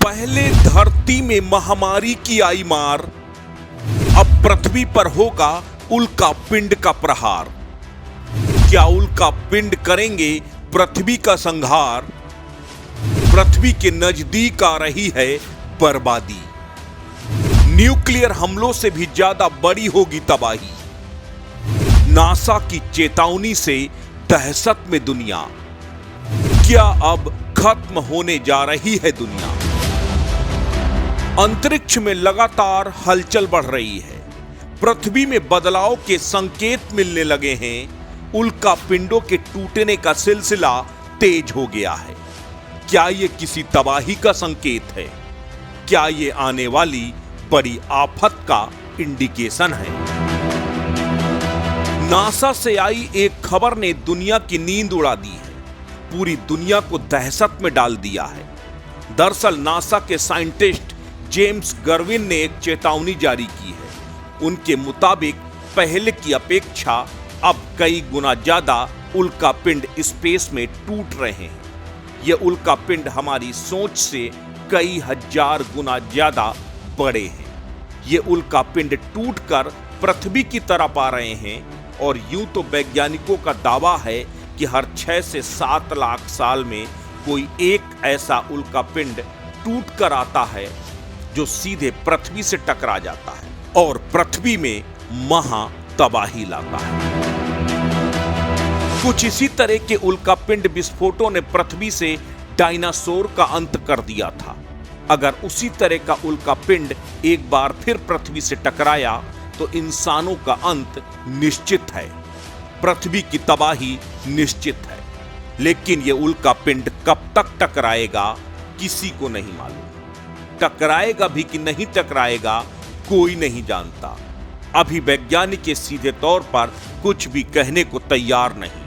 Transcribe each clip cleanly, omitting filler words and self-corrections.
पहले धरती में महामारी की आई मार, अब पृथ्वी पर होगा उल्का पिंड का प्रहार। क्या उल्का पिंड करेंगे पृथ्वी का संहार? पृथ्वी के नजदीक आ रही है बर्बादी। न्यूक्लियर हमलों से भी ज्यादा बड़ी होगी तबाही। नासा की चेतावनी से दहशत में दुनिया। क्या अब खत्म होने जा रही है दुनिया? अंतरिक्ष में लगातार हलचल बढ़ रही है। पृथ्वी में बदलाव के संकेत मिलने लगे हैं। उल्का पिंडों के टूटने का सिलसिला तेज हो गया है। क्या यह किसी तबाही का संकेत है? क्या यह आने वाली बड़ी आफत का इंडिकेशन है? नासा से आई एक खबर ने दुनिया की नींद उड़ा दी है। पूरी दुनिया को दहशत में डाल दिया है। दरअसल नासा के साइंटिस्ट जेम्स गर्विन ने एक चेतावनी जारी की है। उनके मुताबिक पहले की अपेक्षा अब कई गुना ज्यादा उल्का पिंड स्पेस में टूट रहे हैं। ये उल्का पिंड हमारी सोच से कई हजार गुना ज्यादा बड़े हैं। ये उल्का पिंड टूटकर पृथ्वी की तरफ आ रहे हैं और यूं तो वैज्ञानिकों का दावा है कि हर 6 से 7 लाख साल में कोई एक ऐसा उल्का पिंड टूट कर आता है जो सीधे पृथ्वी से टकरा जाता है और पृथ्वी में महा तबाही लाता है। कुछ इसी तरह के उल्का पिंड विस्फोटों ने पृथ्वी से डायनासोर का अंत कर दिया था। अगर उसी तरह का उल्का पिंड एक बार फिर पृथ्वी से टकराया तो इंसानों का अंत निश्चित है। पृथ्वी की तबाही निश्चित है। लेकिन यह उल्का पिंड कब तक टकराएगा किसी को नहीं मालूम। टकराएगा भी कि नहीं टकराएगा कोई नहीं जानता। अभी वैज्ञानिक सीधे तौर पर कुछ भी कहने को तैयार नहीं।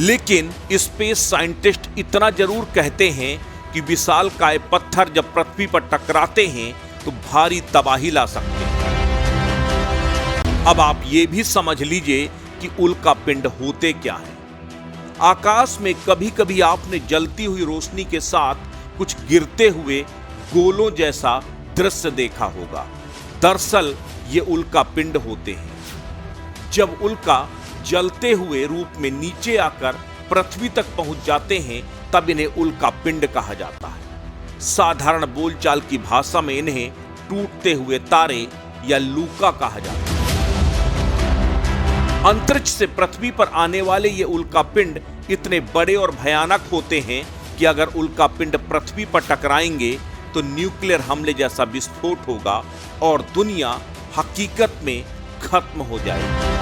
लेकिन स्पेस साइंटिस्ट इतना जरूर कहते हैं कि विशालकाय पत्थर जब पृथ्वी पर टकराते हैं तो भारी तबाही ला सकते हैं। अब आप ये भी समझ लीजिए कि उल्का पिंड होते क्या हैं। आकाश में कभी कभी आपने जलती हुई रोशनी के साथ कुछ गिरते हुए गोलों जैसा दृश्य देखा होगा। दरअसल ये उल्का पिंड होते हैं। जब उल्का जलते हुए रूप में नीचे आकर पृथ्वी तक पहुंच जाते हैं तब इन्हें उल्का पिंड कहा जाता है। साधारण बोलचाल की भाषा में इन्हें टूटते हुए तारे या लूका कहा जाता है। अंतरिक्ष से पृथ्वी पर आने वाले ये उल्का पिंड इतने बड़े और भयानक होते हैं कि अगर उल्का पिंड पृथ्वी पर टकराएंगे तो न्यूक्लियर हमले जैसा विस्फोट होगा और दुनिया हकीकत में खत्म हो जाएगी।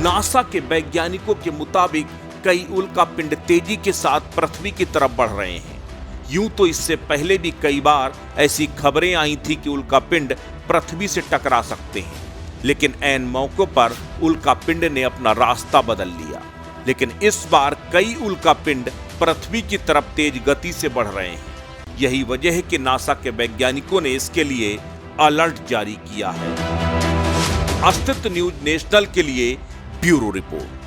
नासा के वैज्ञानिकों के मुताबिक कई उल्का पिंड तेजी के साथ पृथ्वी की तरफ बढ़ रहे हैं। यूं तो इससे पहले भी कई बार ऐसी खबरें आई थी कि उल्का पिंड पृथ्वी से टकरा सकते हैं, लेकिन ऐन मौकों पर उल्का पिंड ने अपना रास्ता बदल लिया। लेकिन इस बार कई उल्का पिंड पृथ्वी की तरफ तेज गति से बढ़ रहे हैं। यही वजह है कि नासा के वैज्ञानिकों ने इसके लिए अलर्ट जारी किया है। अस्तित्व न्यूज नेशनल के लिए ब्यूरो रिपोर्ट।